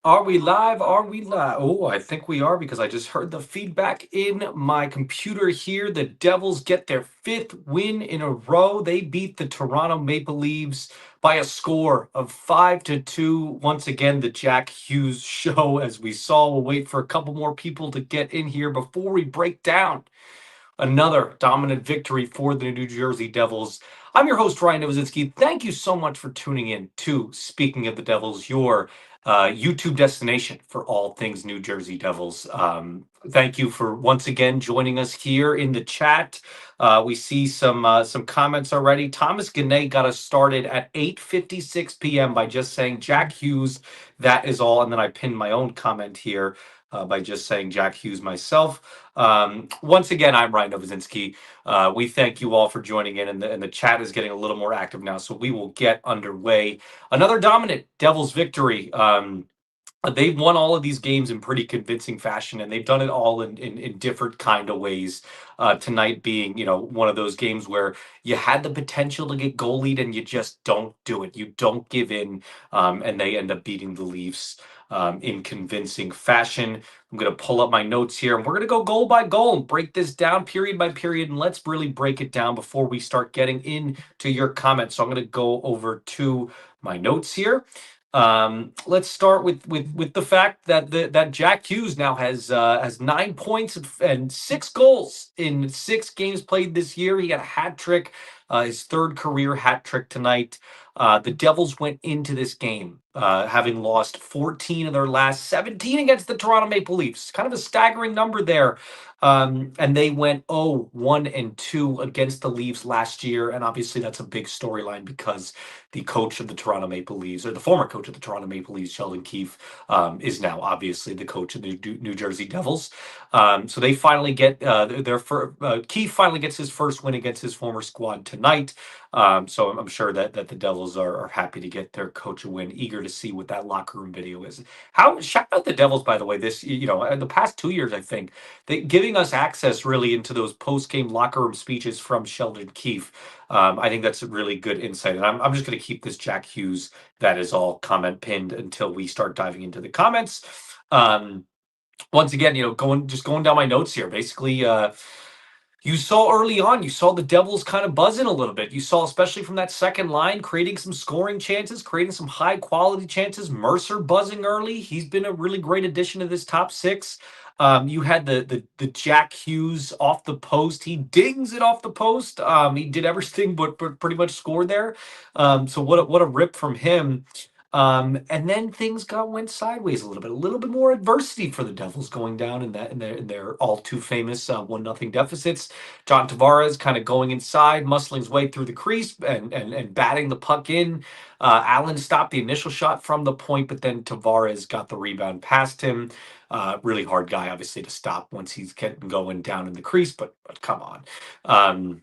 Are we live? Are we live? Oh, I think we are because I just heard the feedback in my computer here. The Devils get their fifth win in a row. They beat the Toronto Maple Leafs by a score of 5-2. Once again, the Jack Hughes show, as we saw. We'll wait for a couple more people to get in here before we break down another dominant victory for the New Jersey Devils. I'm your host, Ryan Novozinsky. Thank you so much for tuning in to Speaking of the Devils, your YouTube destination for all things New Jersey Devils. Thank you for once again joining us here in the chat. We see some comments already. Thomas Gannett got us started at 8:56 p.m. by just saying Jack Hughes. That is all, and then I pinned my own comment here by just saying Jack Hughes myself. Once again, I'm Ryan Novozinsky. We thank you all for joining in, and the chat is getting a little more active now, so we will get underway. Another dominant Devils victory. They've won all of these games in pretty convincing fashion, and they've done it all in different kind of ways. Tonight being, one of those games where you had the potential to get goal lead and you just don't do it. You don't give in, and they end up beating the Leafs in convincing fashion. I'm going to pull up my notes here, and we're going to go goal by goal and break this down period by period, and let's really break it down before we start getting into your comments. So I'm going to go over to my notes here. Let's start with the fact that that Jack Hughes now has 9 points and 6 goals in 6 games played this year. He got a hat trick, his third career hat trick tonight. The Devils went into this game having lost 14 of their last 17 against the Toronto Maple Leafs. Kind of a staggering number there. And they went 0-1-2 against the Leafs last year. And obviously, that's a big storyline because the coach of the Toronto Maple Leafs, or the former coach of the Toronto Maple Leafs, Sheldon Keefe, is now obviously the coach of the New Jersey Devils. So they finally get Keefe finally gets his first win against his former squad tonight. So I'm sure that the Devils are happy to get their coach a win, eager to see what that locker room video is. How shout out the Devils, by the way, this in the past 2 years, I think they giving us access really into those post game locker room speeches from Sheldon Keefe. I think that's a really good insight, and I'm just going to keep this Jack Hughes that is all comment pinned until we start diving into the comments. Once again, going down my notes here, basically. You saw early on, you saw the Devils kind of buzzing a little bit. You saw, especially from that second line, creating some scoring chances, creating some high quality chances. Mercer buzzing early. He's been a really great addition to this top six. You had the Jack Hughes off the post. He dings it off the post. He did everything but pretty much scored there. So what a rip from him. And then things went sideways a little bit more adversity for the Devils going down in their all too famous 1-0 deficits. John Tavares kind of going inside, muscling his way through the crease and batting the puck in. Allen stopped the initial shot from the point, but then Tavares got the rebound past him. Really hard guy, obviously, to stop once he's getting going down in the crease, but come on.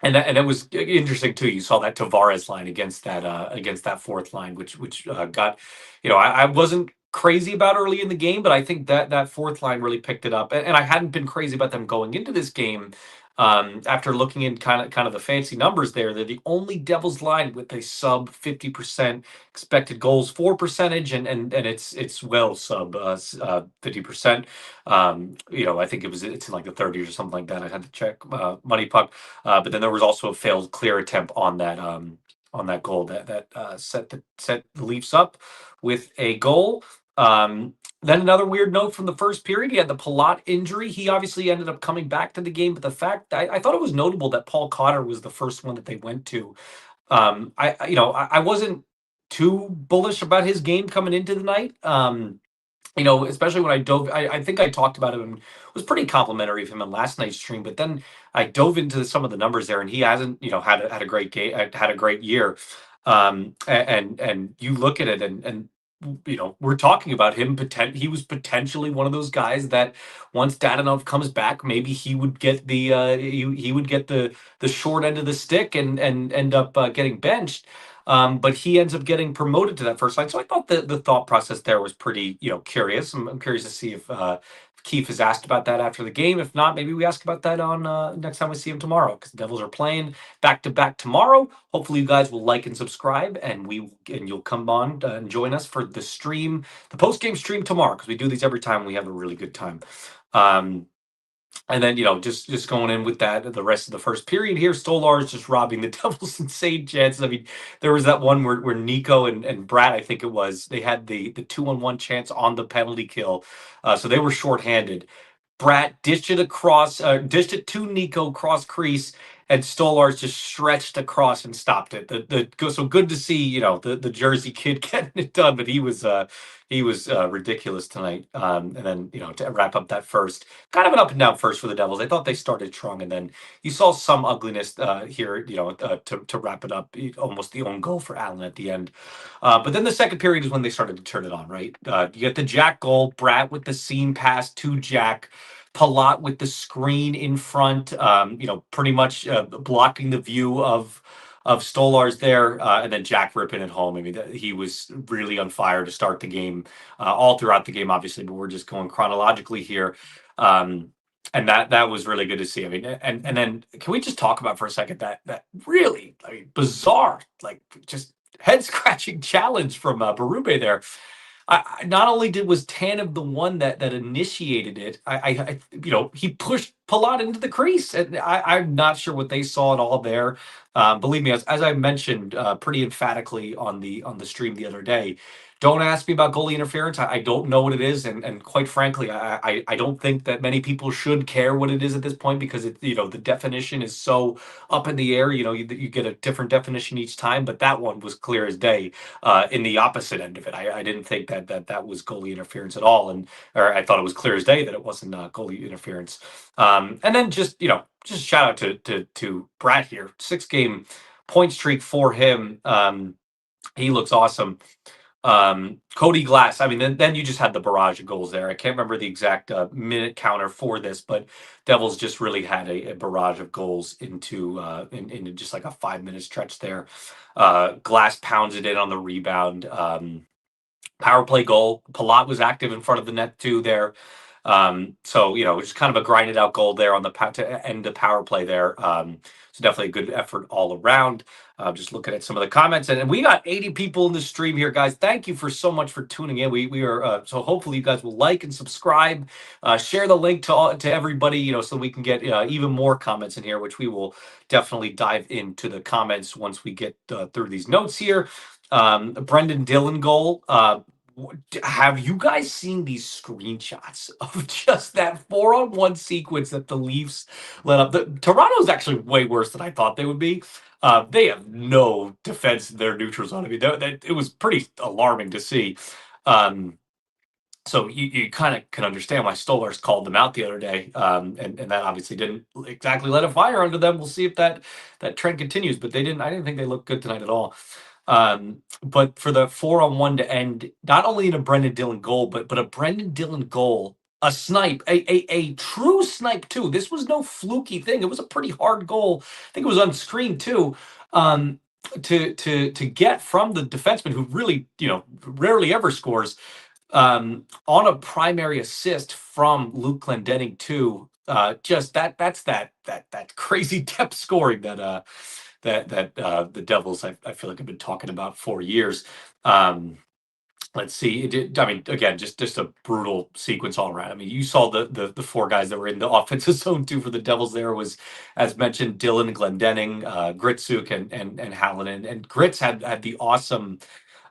And it was interesting too. You saw that Tavares line against that fourth line, which got, I wasn't crazy about early in the game, but I think that fourth line really picked it up. And I hadn't been crazy about them going into this game. After looking in kind of the fancy numbers there, they're the only Devils line with a sub 50% expected goals for percentage, and it's well sub 50%. I think it's in like the 30s or something like that. I had to check Money Puck, but then there was also a failed clear attempt on that goal that set the Leafs up with a goal. Then another weird note from the first period, he had the Palat injury. He obviously ended up coming back to the game, but the fact I thought it was notable that Paul Cotter was the first one that they went to. I wasn't too bullish about his game coming into the night. Especially when I dove, I think I talked about him and was pretty complimentary of him in last night's stream. But then I dove into some of the numbers there, and he hasn't, had a great game, had a great year. And you look at it, and we're talking about him. He was potentially one of those guys that once Dadonov comes back, maybe he would get he would get the short end of the stick and end up getting benched. But he ends up getting promoted to that first line. So I thought the thought process there was pretty, curious. I'm curious to see if Keith has asked about that after the game. If not, maybe we ask about that on next time we see him tomorrow, because the Devils are playing back to back tomorrow. Hopefully, you guys will like and subscribe, and you'll come on and join us for the stream, the post game stream tomorrow, because we do these every time. We have a really good time. Um, and then, just going in with that, the rest of the first period here, Stolar is just robbing the Devils insane chances. I mean, there was that one where Nico and Brad, I think it was, they had the 2-on-1 chance on the penalty kill. So they were shorthanded. Brat dished it to Nico cross crease, and Stolarz just stretched across and stopped it. So good to see, the Jersey kid getting it done, but he was ridiculous tonight. And then, to wrap up that first, kind of an up and down first for the Devils. I thought they started strong, and then you saw some ugliness here, to wrap it up. Almost the own goal for Allen at the end. But then the second period is when they started to turn it on, right? You get the Jack goal, Brat with the seam pass to Jack. Palat with the screen in front, pretty much blocking the view of Stolarz there, and then Jack ripping it home. I mean, he was really on fire to start the game, all throughout the game, obviously, but we're just going chronologically here. And that was really good to see. I mean, and then can we just talk about for a second that really, I mean, bizarre, like just head scratching challenge from Berube there. Not only was Tanev the one that initiated it, he pushed Palat into the crease, and I'm not sure what they saw at all there. Believe me, as I mentioned pretty emphatically on the stream the other day, don't ask me about goalie interference. I don't know what it is, and quite frankly, I don't think that many people should care what it is at this point, because the definition is so up in the air. You get a different definition each time, but that one was clear as day in the opposite end of it. I didn't think that was goalie interference at all, or I thought it was clear as day that it wasn't goalie interference. And then just shout out to Brad here, 6-game point streak for him. He looks awesome. Cody Glass. I mean, then you just had the barrage of goals there. I can't remember the exact minute counter for this, but Devils just really had a barrage of goals into just like a 5-minute stretch there. Glass pounds it in on the rebound. Power play goal. Palat was active in front of the net too there. So it's kind of a grinded out goal there on to end the power play there. So definitely a good effort all around. Just looking at some of the comments, and we got 80 people in the stream here, guys. Thank you for so much for tuning in. We are so hopefully you guys will like and subscribe, share the link to everybody, so we can get even more comments in here, which we will definitely dive into the comments once we get through these notes here. Brendan Dillon goal. Have you guys seen these screenshots of just that 4-on-1 sequence that the Leafs let up? Toronto's actually way worse than I thought they would be. They have no defense in their neutral zone. I mean, it was pretty alarming to see. So you kind of can understand why Stolarz called them out the other day, and that obviously didn't exactly let a fire under them. We'll see if that trend continues, but they didn't. I didn't think they looked good tonight at all. But for the 4-on-1 to end, not only in a Brendan Dillon goal, but a Brendan Dillon goal, a snipe, a true snipe too. This was no fluky thing. It was a pretty hard goal. I think it was on screen too. To get from the defenseman who really, rarely ever scores, on a primary assist from Luke Glendening too. Just that's that crazy depth scoring that the Devils I feel like have been talking about for years. Let's see. I mean, again, just a brutal sequence all around. I mean, you saw the 4 guys that were in the offensive zone too for the Devils. There was, as mentioned, Dillon, Glendening, Gritsuk, and Hallinan. And Grits had the awesome.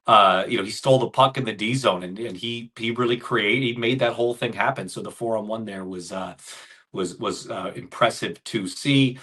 He stole the puck in the D zone, and he really he made that whole thing happen. So the 4-on-1 there was impressive to see.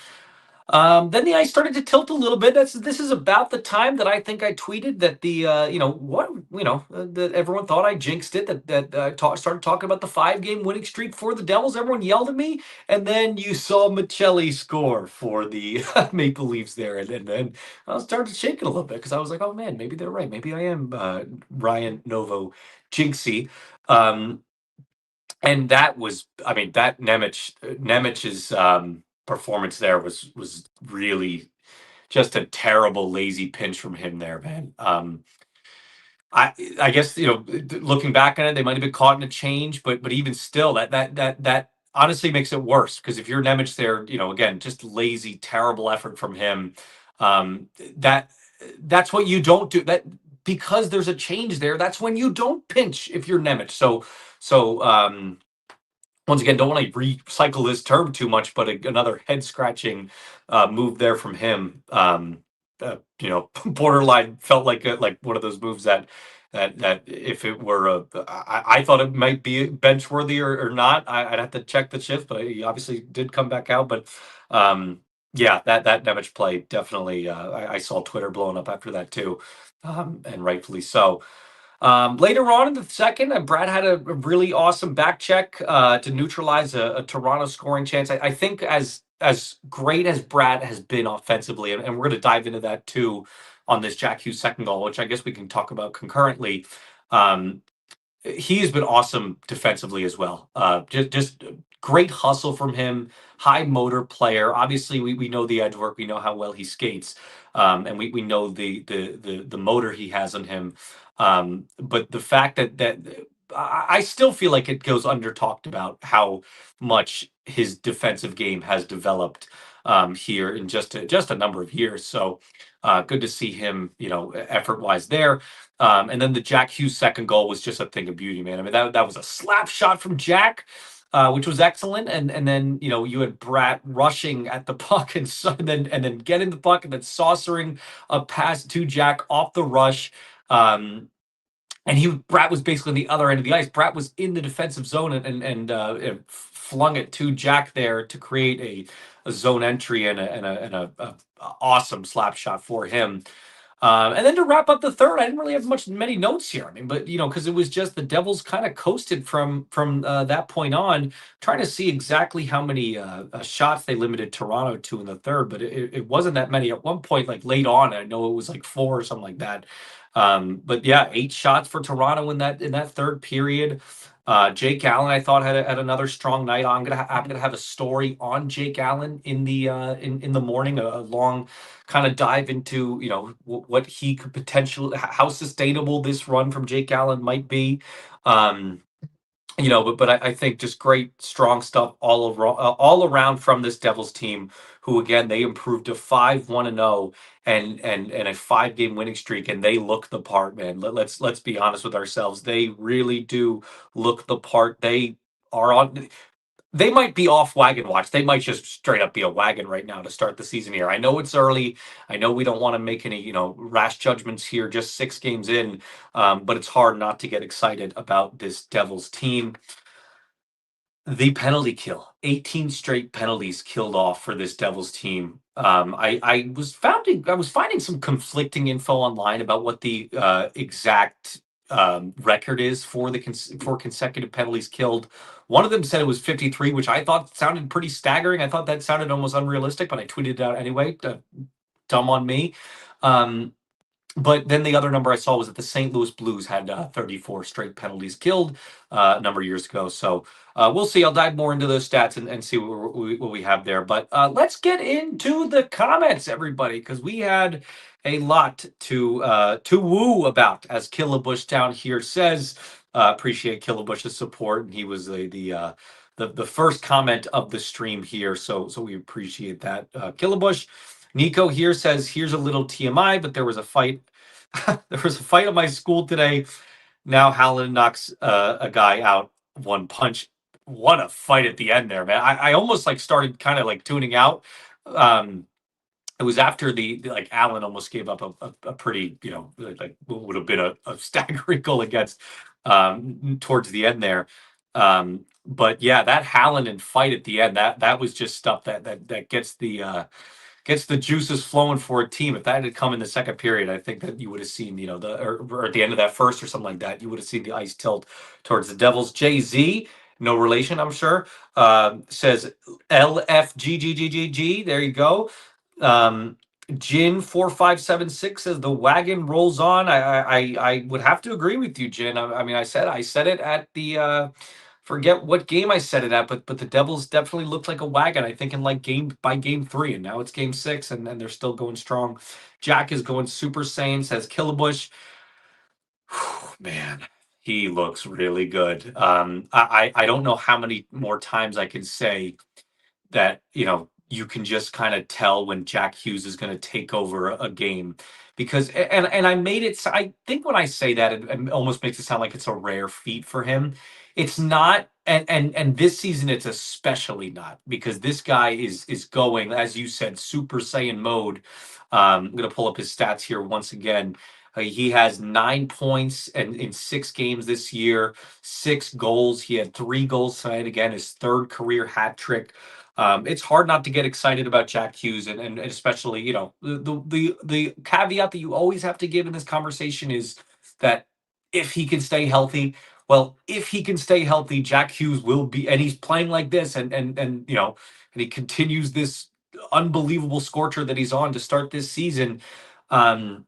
Then the ice started to tilt a little bit. This is about the time that I think I tweeted that that everyone thought I jinxed it. Started talking about the 5-game winning streak for the Devils. Everyone yelled at me, and then you saw Michelli score for the Maple Leafs there, and then I started shaking a little bit because I was like, oh man, maybe they're right. Maybe I am Ryan Novo jinxy. And that was, I mean, that Nemich's performance there was really just a terrible lazy pinch from him there, man. I guess, looking back on it, they might have been caught in a change, but even still, that honestly makes it worse because if you're Nemec there, again, just lazy, terrible effort from him. Um, that that's what you don't do. That because there's a change there. That's when you don't pinch if you're Nemec. So once again, don't want to recycle this term too much, but another head scratching move there from him. Borderline felt like one of those moves that if it were I thought it might be bench worthy or not. I'd have to check the shift, but he obviously did come back out. But yeah, that damage play definitely. I saw Twitter blowing up after that too, and rightfully so. Later on in the second, Brad had a really awesome back check to neutralize a Toronto scoring chance. I think as great as Brad has been offensively, and we're going to dive into that too on this Jack Hughes second goal, which I guess we can talk about concurrently. Um, he has been awesome defensively as well. Just great hustle from him, high motor player. Obviously, we know the edge work, we know how well he skates, and we know the motor he has on him. But the fact that I still feel like it goes under talked about how much his defensive game has developed here in just a number of years. So good to see him, effort wise there. And then the Jack Hughes second goal was just a thing of beauty, man. I mean, that was a slap shot from Jack, which was excellent. And then you had Brat rushing at the puck and then getting the puck and then saucering a pass to Jack off the rush. And Brat was basically on the other end of the ice. Brat was in the defensive zone and flung it to Jack there to create a zone entry and a awesome slap shot for him. And then to wrap up the third, I didn't really have many notes here. I mean, but because it was just the Devils kind of coasted from that point on, trying to see exactly how many shots they limited Toronto to in the third, but it wasn't that many. At one point, like late on, I know it was like four or something like that. But yeah, 8 shots for Toronto in that third period. Jake Allen, I thought had another strong night. I'm gonna have a story on Jake Allen in the in the morning, a long kind of dive into what he could potentially, how sustainable this run from Jake Allen might be. Um, but I think just great, strong stuff all around from this Devils team, who again they improved to 5-1-0 and a 5-game winning streak, and they look the part, man. Let's be honest with ourselves. They really do look the part. Are on. They might be off wagon watch. They might just straight up be a wagon right now to start the season here. I know it's early. I know we don't want to make any, rash judgments here, just 6 games in. But it's hard not to get excited about this Devils team. The penalty kill, 18 straight penalties killed off for this Devils team. I was finding some conflicting info online about what the exact record is for for consecutive penalties killed. One of them said it was 53, which I thought sounded pretty staggering. I thought that sounded almost unrealistic, but I tweeted it out anyway. Dumb on me. Um, but then the other number I saw was that the St. Louis Blues had 34 straight penalties killed a number of years ago. So we'll see. I'll dive more into those stats and see what we have there. But let's get into the comments, everybody, because we had a lot to woo about, as Killabush down here says. Appreciate Killabush's support, and he was the first comment of the stream here. So we appreciate that, Killabush. Nico here says, here's a little TMI, but there was a fight. There was a fight at my school today. Now Hallen knocks a guy out one punch. What a fight at the end there, man. I almost like started kind of like tuning out. Um, it was after like Allen almost gave up a pretty, like what would have been a staggering goal against towards the end there. But yeah, that Hallen and fight at the end, that was just stuff that gets the juices flowing for a team. If that had come in the second period, I think that you would have seen, or at the end of that first or something like that, you would have seen the ice tilt towards the Devils. Jay Z, no relation, I'm sure, says LFGGGGG. There you go. Jin 4576 says the wagon rolls on. I would have to agree with you, Jin. I mean, I said it at the forget what game I said it at, but the Devils definitely looked like a wagon. I think in like game 3, and now it's game 6, and they're still going strong. Jack is going Super Saiyan, says Killabush. Man, he looks really good. I don't know how many more times I can say that, you can just kind of tell when Jack Hughes is going to take over a game because and I made it I think when I say that it almost makes it sound like it's a rare feat for him. It's not, and this season it's especially not because this guy is going, as you said, Super Saiyan mode. I'm going to pull up his stats here once again. He has 9 points and in 6 games this year, 6 goals. He had 3 goals tonight. Again, his third career hat trick. It's hard not to get excited about Jack Hughes, and especially, the caveat that you always have to give in this conversation is that if he can stay healthy, well, if he can stay healthy, Jack Hughes will be, and he's playing like this, and he continues this unbelievable scorcher that he's on to start this season. Um,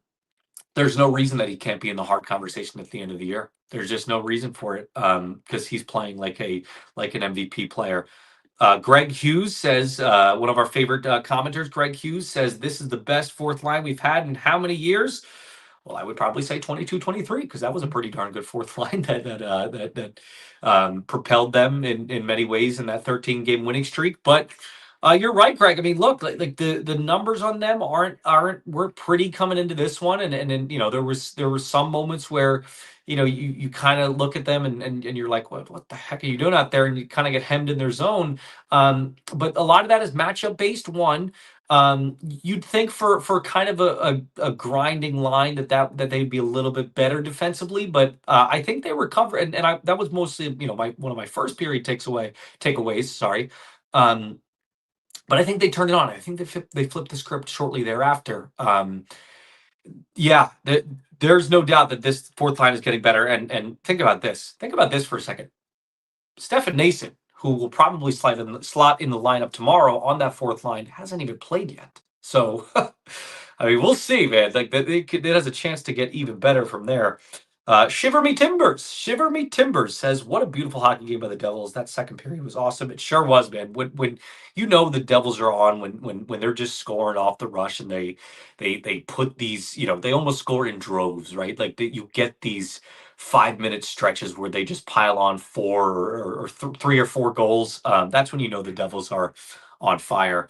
there's no reason that he can't be in the hard conversation at the end of the year. There's just no reason for it because he's playing like an MVP player. Greg Hughes says, one of our favorite commenters, Greg Hughes says, this is the best fourth line we've had in how many years? Well, I would probably say 22-23 because that was a pretty darn good fourth line that propelled them in many ways in that 13-game winning streak. But you're right, Greg. I mean, look, like the numbers on them were pretty coming into this one, and then there was some moments where you kind of look at them and you're like, what the heck are you doing out there? And you kind of get hemmed in their zone. But a lot of that is matchup based. One, you'd think for kind of a grinding line that they'd be a little bit better defensively, but I think they recover, and that was mostly one of my first period takeaways. Sorry. Um, but I think they turned it on. I think they flipped the script shortly thereafter. Yeah, there's no doubt that this fourth line is getting better. And think about this. Think about this for a second. Stefan Nason, who will probably slot in the lineup tomorrow on that fourth line, hasn't even played yet. So, I mean, we'll see, man. Like that, it has a chance to get even better from there. Shiver Me Timbers. Shiver Me Timbers says, "What a beautiful hockey game by the Devils. That second period was awesome. It sure was, man. When the Devils are on, when they're just scoring off the rush, and they put these, they almost score in droves, right? Like you get these 5 minute stretches where they just pile on four or 3 or 4 goals. That's when the Devils are on fire."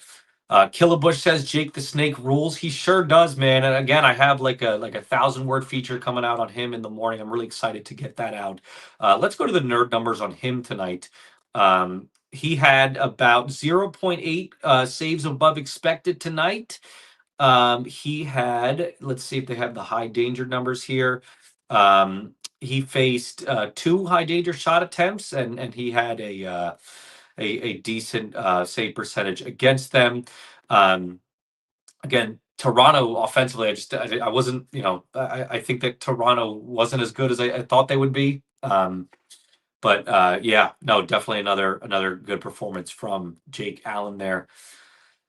Killabush says Jake the Snake rules. He sure does, man. And again, I have like a 1,000 word feature coming out on him in the morning. I'm really excited to get that out. Let's go to the nerd numbers on him tonight. He had about 0.8 saves above expected tonight. He had, let's see if they have the high danger numbers here. He faced 2 high danger shot attempts, and he had a decent save percentage against them. Um, Again, Toronto offensively, I wasn't, I think that Toronto wasn't as good as I thought they would be. But yeah, no, definitely another good performance from Jake Allen there.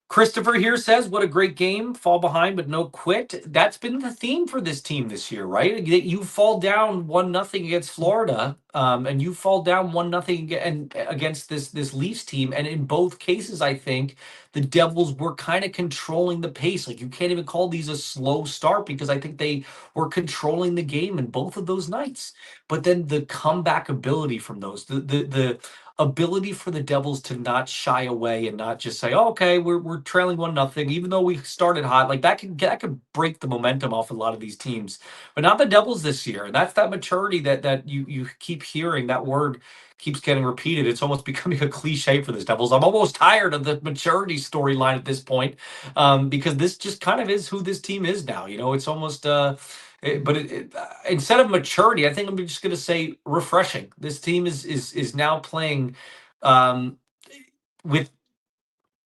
Christopher here says, "What a great game! Fall behind, but no quit." That's been the theme for this team this year, right? You fall down 1-0 against Florida, and you fall down 1-0 against this Leafs team, and in both cases, I think the Devils were kind of controlling the pace. Like you can't even call these a slow start because I think they were controlling the game in both of those nights. But then the comeback ability from those, the ability for the Devils to not shy away and not just say, "Oh, okay, we're trailing 1-0, even though we started hot." Like that could break the momentum off a lot of these teams, but not the Devils this year. And that's that maturity that you keep hearing. That word keeps getting repeated. It's almost becoming a cliche for this Devils. I'm almost tired of the maturity storyline at this point, because this just kind of is who this team is now. It's almost. Instead of maturity, I think I'm just going to say refreshing. This team is now playing um, with.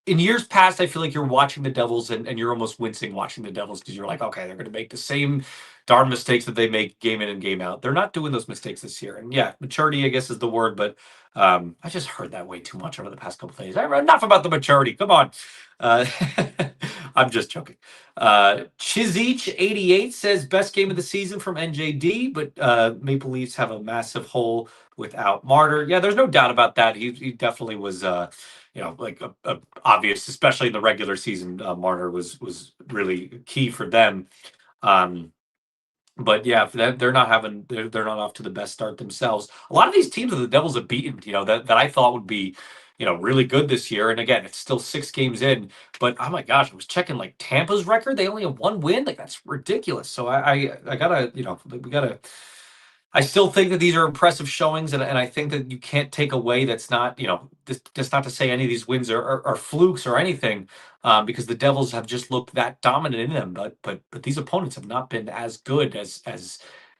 In years past, I feel like you're watching the Devils and you're almost wincing watching the Devils because you're like, okay, they're going to make the same darn mistakes that they make game in and game out. They're not doing those mistakes this year. And yeah, maturity, I guess, is the word, but I just heard that way too much over the past couple of days. Enough about the maturity. Come on. Uh, I'm just joking. Chizich88 says best game of the season from NJD, but Maple Leafs have a massive hole without Martyr. Yeah, there's no doubt about that. He definitely was, like a obvious, especially in the regular season. Martyr was really key for them. Um, But yeah, they're not having they're not off to the best start themselves. A lot of these teams that the Devils have beaten, that I thought would be, really good this year. And again, it's still 6 games in, but oh my gosh, I was checking like Tampa's record. They only have one win. Like that's ridiculous. So I gotta, we gotta. I still think that these are impressive showings, and I think that you can't take away that's not, just not to say any of these wins are flukes or anything, because the Devils have just looked that dominant in them. But these opponents have not been as good as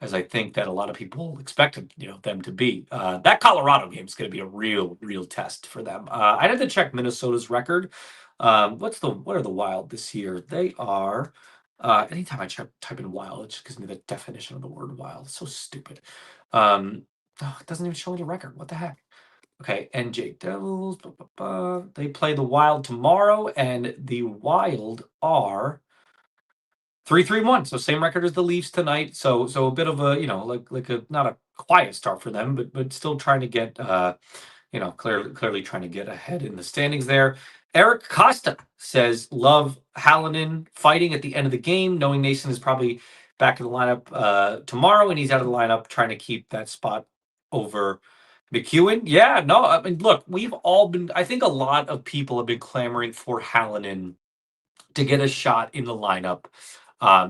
I think that a lot of people expected, them to be. That Colorado game is going to be a real test for them. I'd have to check Minnesota's record. What are the Wild this year? They are. Anytime I type in wild, it just gives me the definition of the word wild. It's so stupid. It doesn't even show me the record. What the heck? Okay, NJ Devils. Blah, blah, blah. They play the Wild tomorrow, and the Wild are 3-3-1. So same record as the Leafs tonight. So a bit of a like a not a quiet start for them, but still trying to get clearly trying to get ahead in the standings there. Eric Costa says, love Hallinan fighting at the end of the game, knowing Nason is probably back in the lineup tomorrow, and he's out of the lineup trying to keep that spot over McEwen. Yeah, no, I mean, look, I think a lot of people have been clamoring for Hallinan to get a shot in the lineup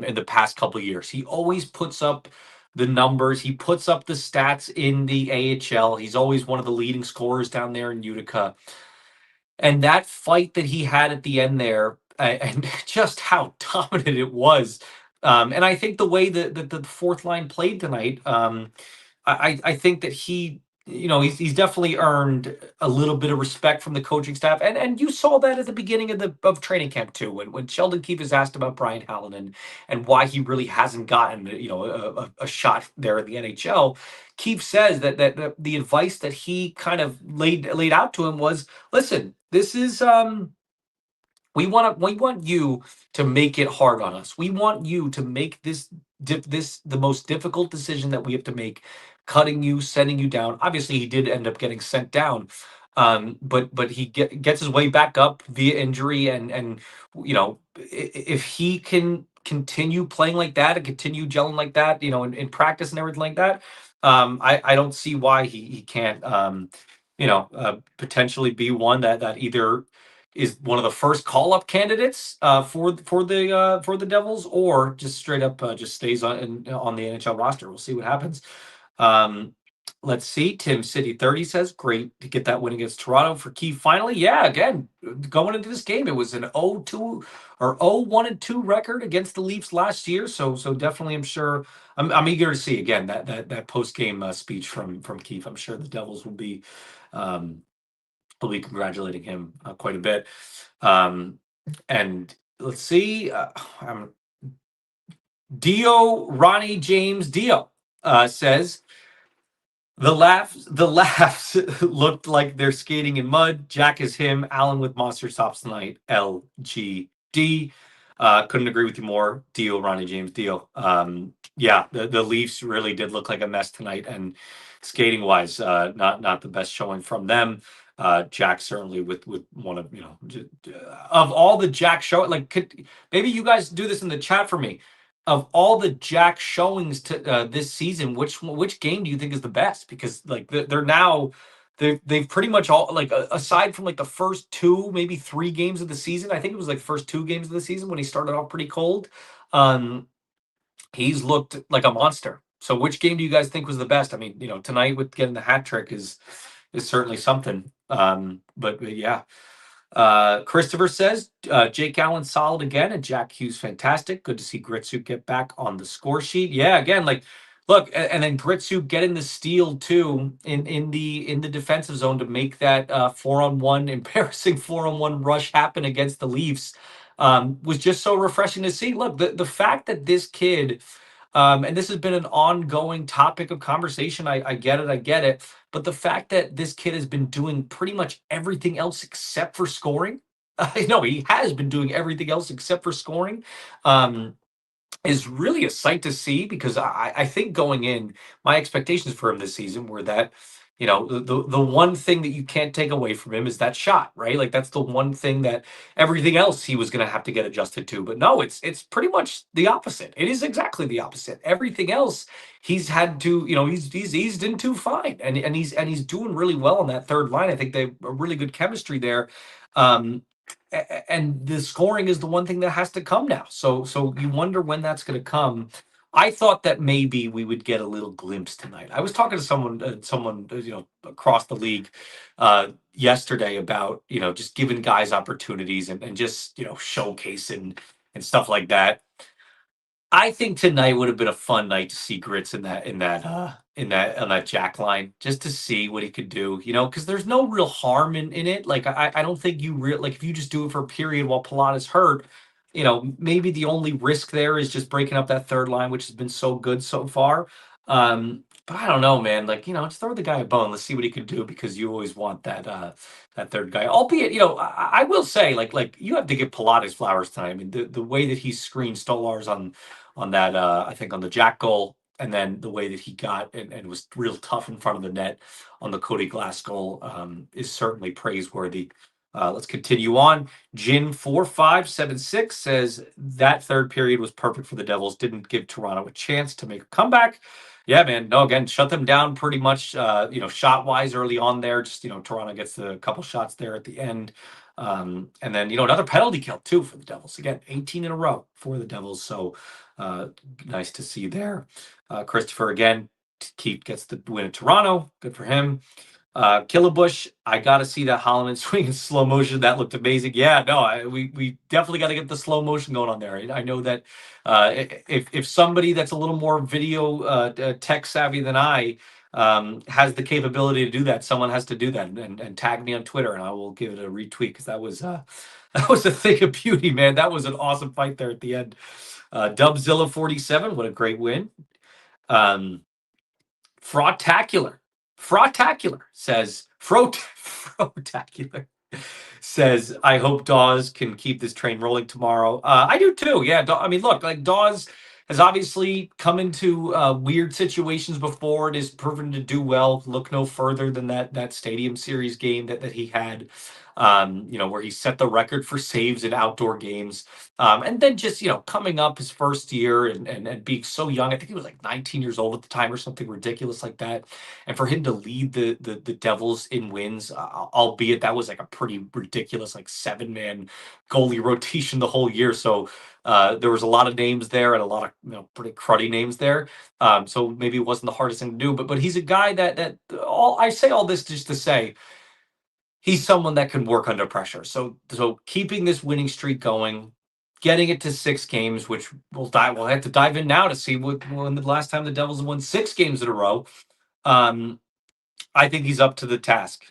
in the past couple of years. He always puts up the numbers. He puts up the stats in the AHL. He's always one of the leading scorers down there in Utica. And that fight that he had at the end there, and just how dominant it was. And I think the way that the fourth line played tonight, I think that he's definitely earned a little bit of respect from the coaching staff, and you saw that at the beginning of training camp too, when Sheldon Keefe is asked about Brian Hallinan and why he really hasn't gotten a shot there in the NHL. Keefe says that the advice that he kind of laid out to him was, listen, this is we want you to make it hard on us. We want you to make this the most difficult decision that we have to make, cutting you, sending you down. Obviously, he did end up getting sent down, but he gets his way back up via injury, and if he can continue playing like that and continue gelling like that, in practice and everything like that, I don't see why he can't, potentially be one that either is one of the first call up candidates for the Devils, or just straight up just stays on the NHL roster. We'll see what happens. Um, let's see. Tim City 30 says, great to get that win against Toronto for Keefe finally. Yeah, again, going into this game, it was an 0-2 or 0-1-2 record against the Leafs last year. So definitely, I'm eager to see again that post game speech from Keefe. I'm sure the Devils um, will be congratulating him quite a bit. And let's see, Ronnie James Dio says, the laughs looked like they're skating in mud. Jack is him. Allen with monster stops tonight. LGD. Couldn't agree with you more. Dio, Ronnie James Dio. Yeah, the Leafs really did look like a mess tonight, and skating wise, not the best showing from them. Jack certainly with one of of all the Jack show, like maybe you guys do this in the chat for me. Of all the Jack showings to this season, which game do you think is the best? Because like they've pretty much all, like, aside from like the first two, maybe 3 games of the season. I think it was like first 2 games of the season when he started off pretty cold. He's looked like a monster. So which game do you guys think was the best? I mean, tonight with getting the hat trick is certainly something. But yeah. Christopher says, Jake Allen solid again, and Jack Hughes fantastic. Good to see Gritsu get back on the score sheet. Yeah, again, like, look, and then Gritsu getting the steal too in the defensive zone to make that 4-on-1 embarrassing 4-on-1 rush happen against the Leafs, was just so refreshing to see. Look, the fact that this kid, and this has been an ongoing topic of conversation. I get it. But the fact that this kid has been doing pretty much everything else except for scoring, no, he has been doing everything else except for scoring, is really a sight to see, because I think going in, my expectations for him this season were that the one thing that you can't take away from him is that shot, right? Like that's the one thing that everything else he was going to have to get adjusted to. But no, it's pretty much the opposite. It is exactly the opposite. Everything else he's had to, he's eased into fine, and he's doing really well on that third line. I think they have a really good chemistry there. Um, and the scoring is the one thing that has to come now. So you wonder when that's going to come. I thought that maybe we would get a little glimpse tonight. I was talking to someone across the league yesterday about just giving guys opportunities and just showcasing and stuff like that. I think tonight would have been a fun night to see Grits in that on that jack line just to see what he could do, because there's no real harm in it. Like I don't think like if you just do it for a period while Pilata's hurt, maybe the only risk there is just breaking up that third line, which has been so good so far. But I don't know, man. Like, just throw the guy a bone. Let's see what he can do because you always want that third guy. Albeit, I will say, like you have to give Pilates flowers tonight. I mean, the way that he screened Stolars on that I think on the Jack goal, and then the way that he got and was real tough in front of the net on the Cody Glass goal is certainly praiseworthy. Let's continue on. Jin4576 says that third period was perfect for the Devils. Didn't give Toronto a chance to make a comeback. Yeah, man. No, again, shut them down pretty much. Shot wise early on there. Just Toronto gets a couple shots there at the end, and then another penalty kill too for the Devils. Again, 18 in a row for the Devils. So nice to see there. Christopher again. Keith gets the win in Toronto. Good for him. Killabush, I got to see that Holloman swing in slow motion. That looked amazing. Yeah, no, we definitely got to get the slow motion going on there. I know that if somebody that's a little more video tech savvy than I has the capability to do that, someone has to do that and tag me on Twitter, and I will give it a retweet because that was that was a thing of beauty, man. That was an awesome fight there at the end. Dubzilla 47, what a great win. Frotacular. Frotacular says Frotacular says, I hope Dawes can keep this train rolling tomorrow. I do too. Yeah. I mean, look, like Dawes has obviously come into weird situations before and is proven to do well. Look no further than that Stadium Series game that he had, where he set the record for saves in outdoor games. And then just, coming up his first year and being so young. I think he was like 19 years old at the time or something ridiculous like that. And for him to lead the Devils in wins, albeit that was like a pretty ridiculous like 7-man goalie rotation the whole year. So there was a lot of names there and a lot of pretty cruddy names there. So maybe it wasn't the hardest thing to do, but he's a guy that I say all this just to say he's someone that can work under pressure. So keeping this winning streak going, getting it to 6 games, which we'll have to dive in now to see when the last time the Devils won 6 games in a row. I think he's up to the task.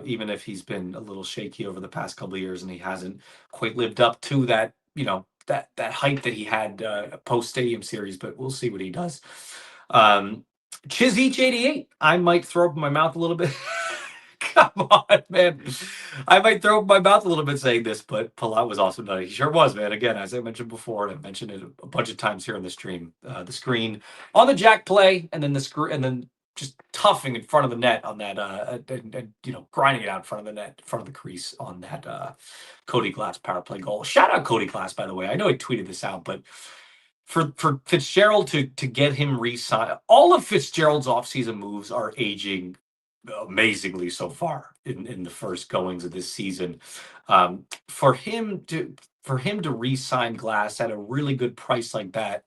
Even if he's been a little shaky over the past couple of years and he hasn't quite lived up to that, that height that he had post Stadium Series. But we'll see what he does. Chiz Each 88. I might throw up in my mouth a little bit. Come on, man. I might throw up my mouth a little bit saying this, but Palat was awesome tonight. He sure was, man. Again, as I mentioned before, and I mentioned it a bunch of times here on the stream, the screen on the jack play, and then and then just toughing in front of the net on that, and grinding it out in front of the net, in front of the crease on that Cody Glass power play goal. Shout out Cody Glass, by the way. I know he tweeted this out, but for Fitzgerald to get him re-signed, all of Fitzgerald's offseason moves are aging amazingly so far in the first goings of this season. For him to re-sign Glass at a really good price like that,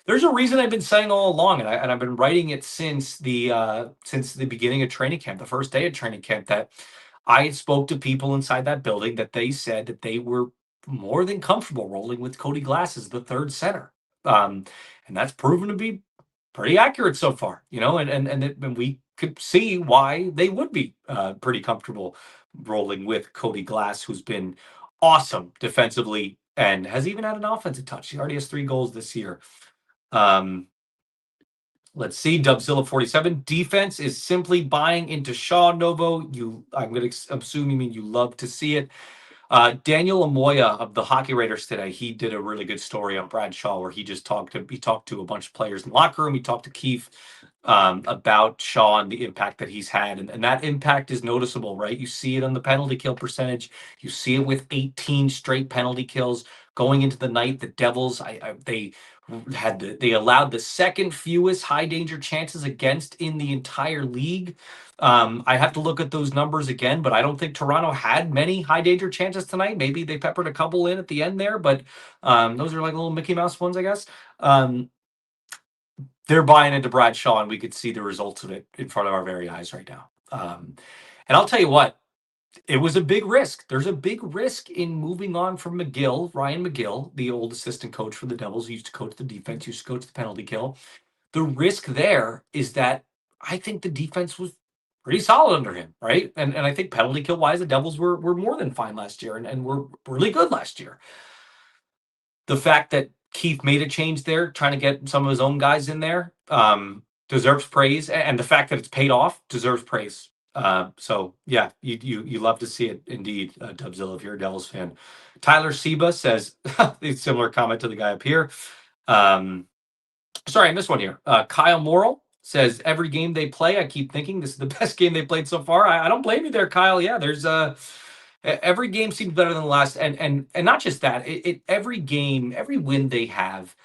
there's a reason I've been saying all along, and I've been writing it since the beginning of training camp, the first day of training camp, that I spoke to people inside that building that they said that they were more than comfortable rolling with Cody Glass as the third center. And that's proven to be pretty accurate so far, and we could see why they would be pretty comfortable rolling with Cody Glass, who's been awesome defensively and has even had an offensive touch. He already has 3 goals this year. Let's see, Dubzilla 47. Defense is simply buying into Shaw. Novo, I'm going to assume you mean you love to see it. Daniel Amoya of the Hockey Raiders today, he did a really good story on Brad Shaw where he talked to a bunch of players in the locker room. He talked to Keith about Shaw and the impact that he's had. And that impact is noticeable, right? You see it on the penalty kill percentage. You see it with 18 straight penalty kills going into the night. The Devils, they allowed the second fewest high danger chances against in the entire league. I have to look at those numbers again, but I don't think Toronto had many high danger chances tonight. Maybe they peppered a couple in at the end there, but those are like little Mickey Mouse ones, I guess. They're buying into Brad Shaw, and we could see the results of it in front of our very eyes right now. And I'll tell you what, it was a big risk. There's a big risk in moving on from McGill, Ryan McGill, the old assistant coach for the Devils, who used to coach the defense, used to coach the penalty kill. The risk there is that I think the defense was pretty solid under him, right? And I think penalty kill wise, the Devils were more than fine last year and were really good last year. The fact that Keith made a change there, trying to get some of his own guys in there, deserves praise, and the fact that it's paid off deserves praise. So yeah, you love to see it indeed, Dubzilla, if you're a Devils fan. Tyler Seba says a similar comment to the guy up here. Sorry, I missed one here. Kyle Morrill says every game they play, I keep thinking this is the best game they played so far. I don't blame you there, Kyle. Yeah, there's every game seems better than the last, and not just that. Every game, every win they have.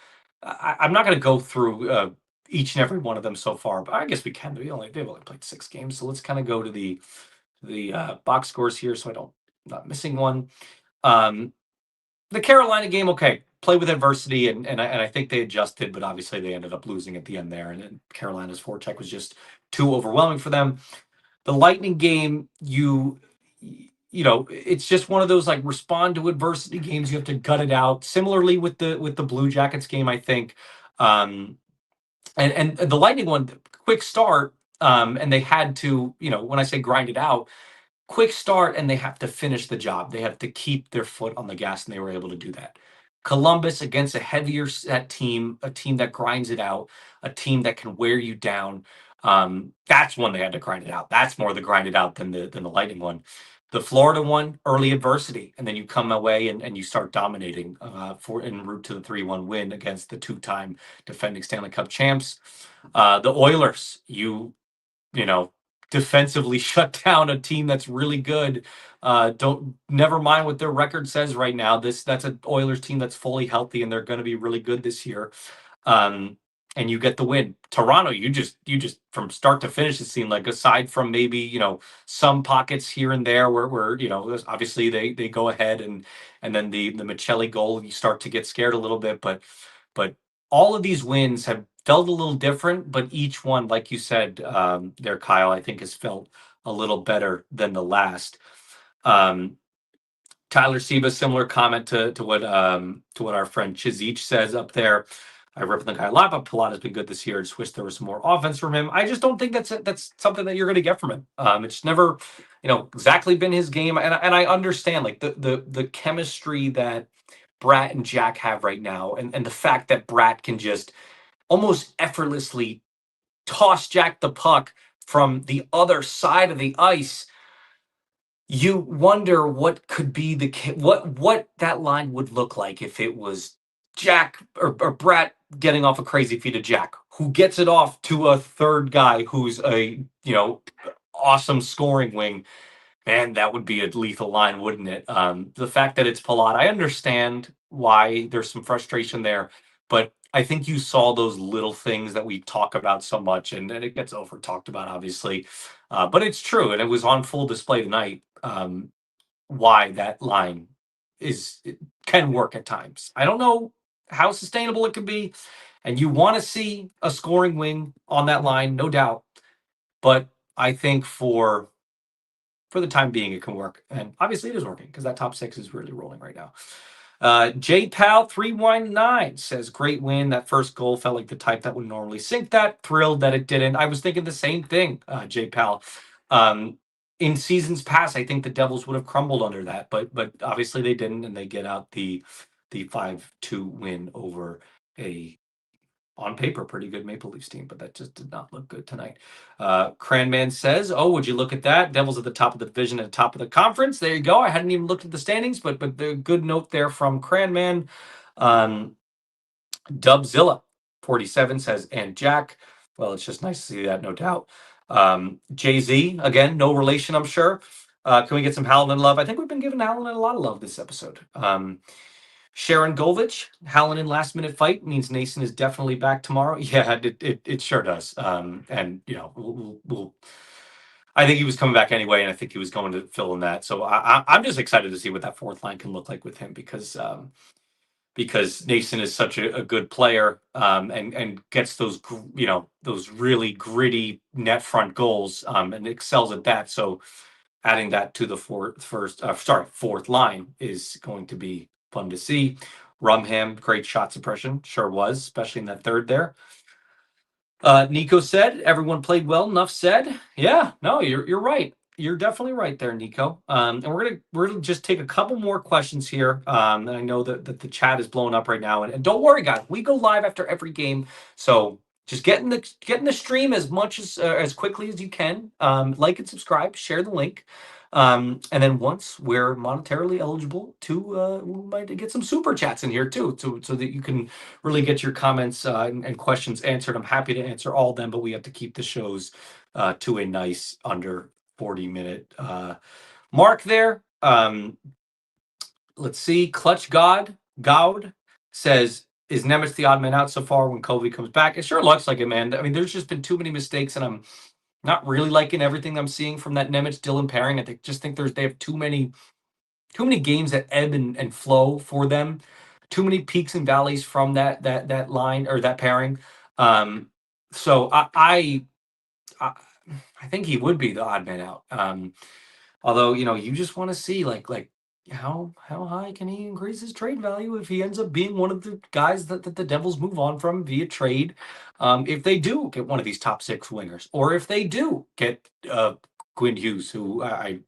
I'm not going to go through each and every one of them so far, but I guess we can. They've only played 6 games, so let's kind of go to the box scores here, so I'm not missing one. The Carolina game, okay, play with adversity, and I think they adjusted, but obviously they ended up losing at the end there, and then Carolina's forecheck was just too overwhelming for them. The Lightning game, you know, it's just one of those like respond to adversity games. You have to gut it out. Similarly with the Blue Jackets game, I think, and the Lightning one, quick start, and they had to, you know, when I say grind it out, quick start, and they have to finish the job. They have to keep their foot on the gas, and they were able to do that. Columbus against a heavier set team, a team that grinds it out, a team that can wear you down. That's one they had to grind it out. That's more the grind it out than the Lightning one. The Florida one, early adversity, and then you come away and you start dominating for en route to the 3-1 win against the 2-time defending Stanley Cup champs. The Oilers, you know, defensively shut down a team that's really good. Don't never mind what their record says right now. That's an Oilers team that's fully healthy and they're going to be really good this year. And you get the win. Toronto, you just from start to finish, it seemed like, aside from maybe, you know, some pockets here and there where you know, obviously they go ahead and then the Michelli goal, you start to get scared a little bit, but all of these wins have felt a little different, but each one, like you said, there, Kyle, I think has felt a little better than the last. Tyler Seba, similar comment to what our friend Chizich says up there. I rip the guy a lot, but Pilat has been good this year. I just wish there was some more offense from him. I just don't think that's something that you're going to get from him. It's never, you know, exactly been his game, and I understand like the chemistry that Bratt and Jack have right now, and the fact that Bratt can just almost effortlessly toss Jack the puck from the other side of the ice. You wonder what could be what that line would look like if it was Jack or Bratt getting off a crazy feed of Jack, who gets it off to a third guy who's a, you know, awesome scoring wing. Man, that would be a lethal line, wouldn't it? The fact that it's Palat, I understand why there's some frustration there, but I think you saw those little things that we talk about so much, and it gets over talked about, obviously. But it's true, and it was on full display tonight. Why that line can work at times. I don't know how sustainable it could be, and you want to see a scoring wing on that line, no doubt. But I think for the time being, it can work. And obviously it is working because that top 6 is really rolling right now. JPal319 says, great win. That first goal felt like the type that would normally sink that. Thrilled that it didn't. I was thinking the same thing, JPal. In seasons past, I think the Devils would have crumbled under that, but obviously they didn't, and they get out the 5-2 win over a, on paper, pretty good Maple Leafs team, but that just did not look good tonight. Cranman says, oh, would you look at that? Devils at the top of the division, at the top of the conference. There you go. I hadn't even looked at the standings, but the good note there from Cranman. Dubzilla 47 says, and Jack, Well, it's just nice to see that, no doubt. Jay-Z, again, no relation, I'm sure. Can we get some Hallinan love? I think we've been giving Hallinan a lot of love this episode. Sharon Govich, Hallinan last minute fight means Nason is definitely back tomorrow. Yeah, it sure does. And I think he was coming back anyway, and I think he was going to fill in that. So I'm just excited to see what that fourth line can look like with him because Nason is such a good player, and gets those those really gritty net front goals, and excels at that. So adding that to the fourth line is going to be fun to see. Rumham, great shot suppression, sure was, especially in that third there. Nico said everyone played well. Enough said. Yeah, no, you're right. You're definitely right there, Nico. And we're gonna just take a couple more questions here. And I know that the chat is blowing up right now. And don't worry, guys, we go live after every game, so just get in the stream as quickly as you can. Like and subscribe, share the link. And then once we're monetarily eligible we might get some super chats in here too, so that you can really get your comments and questions answered. I'm happy to answer all of them, but we have to keep the shows to a nice under 40-minute mark there. Let's see. Clutch Gowd says, is Nemitz the odd man out so far when Kobe comes back? It sure looks like it, man. I mean, there's just been too many mistakes, and I'm not really liking everything I'm seeing from that Nemitz Dylan pairing. Just think they have too many games that ebb and flow for them. Too many peaks and valleys from that line or that pairing. So I I think he would be the odd man out. Although you just want to see like how high can he increase his trade value if he ends up being one of the guys that the Devils move on from via trade. If they do get one of these top six wingers, or if they do get Quinn Hughes, who I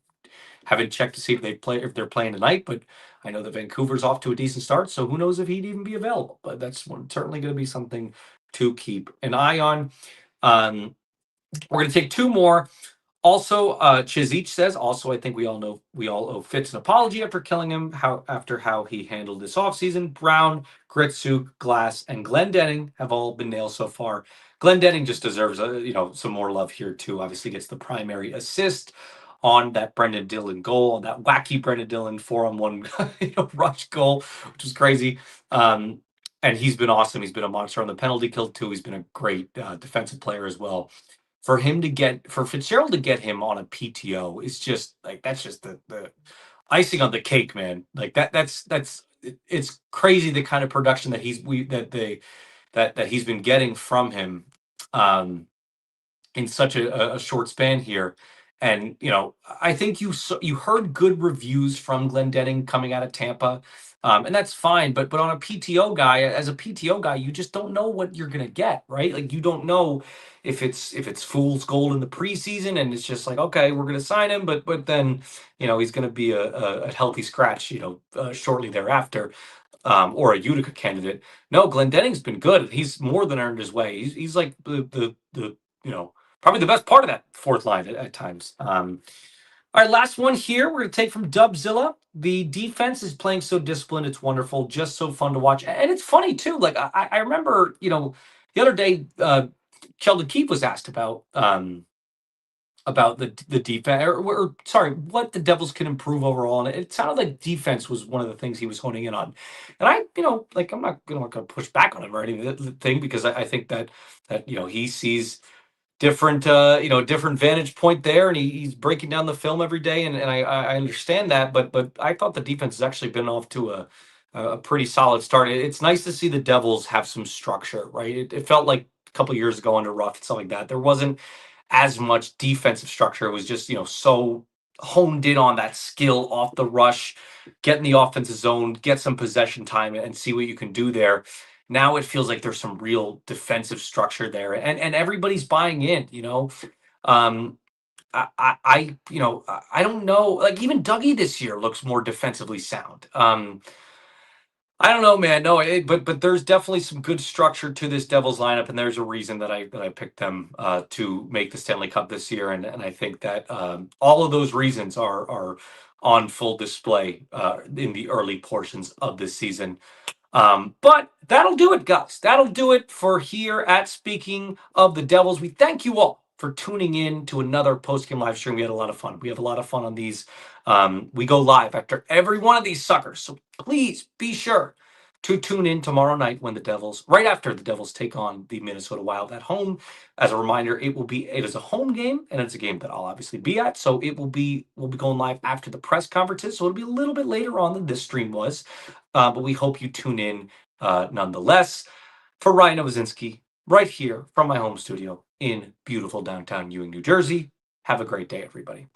haven't checked to see if they're playing tonight, but I know that Vancouver's off to a decent start, so who knows if he'd even be available. But that's certainly going to be something to keep an eye on. We're going to take two more. Also, Chizich says, I think we all owe Fitz an apology after killing him, after how he handled this offseason. Brown, Gritsuk, Glass, and Glendening have all been nailed so far. Glendening just deserves some more love here too. Obviously gets the primary assist on that Brendan Dillon goal, on that wacky Brendan Dillon 4-on-1 rush goal, which was crazy. And he's been awesome. He's been a monster on the penalty kill too. He's been a great defensive player as well. For Fitzgerald to get him on a PTO is just like, that's just the icing on the cake, man. Like it's crazy the kind of production that he's been getting from him in such a short span here. And I think you heard good reviews from Glendening coming out of Tampa, and that's fine. But on a PTO guy, as a PTO guy, you just don't know what you're gonna get, right? Like you don't know if it's fool's gold in the preseason, and it's just like, okay, we're gonna sign him, but then he's gonna be a healthy scratch, shortly thereafter. Or a Utica candidate. No, Glendening's been good. He's more than earned his way. He's like the probably the best part of that fourth line at times. All right, last one here. We're going to take from Dubzilla. The defense is playing so disciplined. It's wonderful. Just so fun to watch. And it's funny, too. Like, I remember, the other day, Sheldon Keefe was asked about the defense, or sorry, what the Devils can improve overall. And it sounded like defense was one of the things he was honing in on. And I'm not going to push back on him or anything, because I think that he sees different vantage point there, and he's breaking down the film every day, and I understand that, but I thought the defense has actually been off to a pretty solid start. It's nice to see the Devils have some structure, right? It felt like a couple years ago under Ruff and stuff like that, there wasn't as much defensive structure. It was just so honed in on that skill off the rush, get in the offensive zone, get some possession time, and see what you can do there. Now it feels like there's some real defensive structure there, and everybody's buying in. Um, I don't know. Like even Dougie this year looks more defensively sound. I don't know, man. No, but there's definitely some good structure to this Devils lineup, and there's a reason that I picked them to make the Stanley Cup this year, and I think that all of those reasons are on full display in the early portions of this season. But that'll do it, guys. That'll do it for here at Speaking of the Devils. We thank you all for tuning in to another post-game live stream. We had a lot of fun. We have a lot of fun on these. We go live after every one of these suckers. So please be sure to tune in tomorrow night when the Devils, right after the Devils take on the Minnesota Wild at home. As a reminder, it is a home game and it's a game that I'll obviously be at. So we'll be going live after the press conferences. So it'll be a little bit later on than this stream was. But we hope you tune in nonetheless. For Ryan Novozinsky, right here from my home studio in beautiful downtown Ewing, New Jersey. Have a great day, everybody.